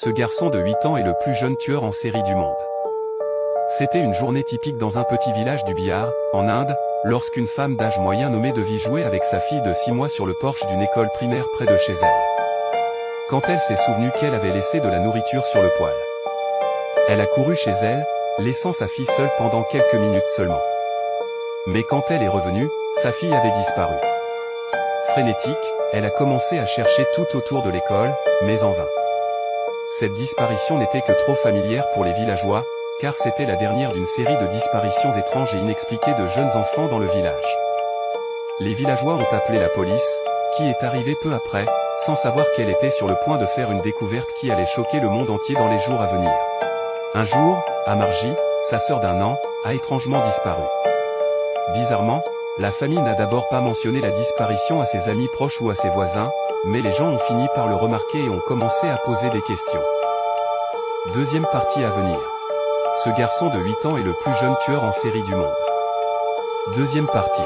Ce garçon de 8 ans est le plus jeune tueur en série du monde. C'était une journée typique dans un petit village du Bihar, en Inde, lorsqu'une femme d'âge moyen nommée Devi jouait avec sa fille de 6 mois sur le porche d'une école primaire près de chez elle. Quand elle s'est souvenue qu'elle avait laissé de la nourriture sur le poêle, elle a couru chez elle, laissant sa fille seule pendant quelques minutes seulement. Mais quand elle est revenue, sa fille avait disparu. Frénétique, elle a commencé à chercher tout autour de l'école, mais en vain. Cette disparition n'était que trop familière pour les villageois, car c'était la dernière d'une série de disparitions étranges et inexpliquées de jeunes enfants dans le village. Les villageois ont appelé la police, qui est arrivée peu après, sans savoir qu'elle était sur le point de faire une découverte qui allait choquer le monde entier dans les jours à venir. Un jour, Amarji, sa sœur d'1 an, a étrangement disparu. Bizarrement, la famille n'a d'abord pas mentionné la disparition à ses amis proches ou à ses voisins, mais les gens ont fini par le remarquer et ont commencé à poser des questions. Deuxième partie à venir. Ce garçon de 8 ans est le plus jeune tueur en série du monde. Deuxième partie.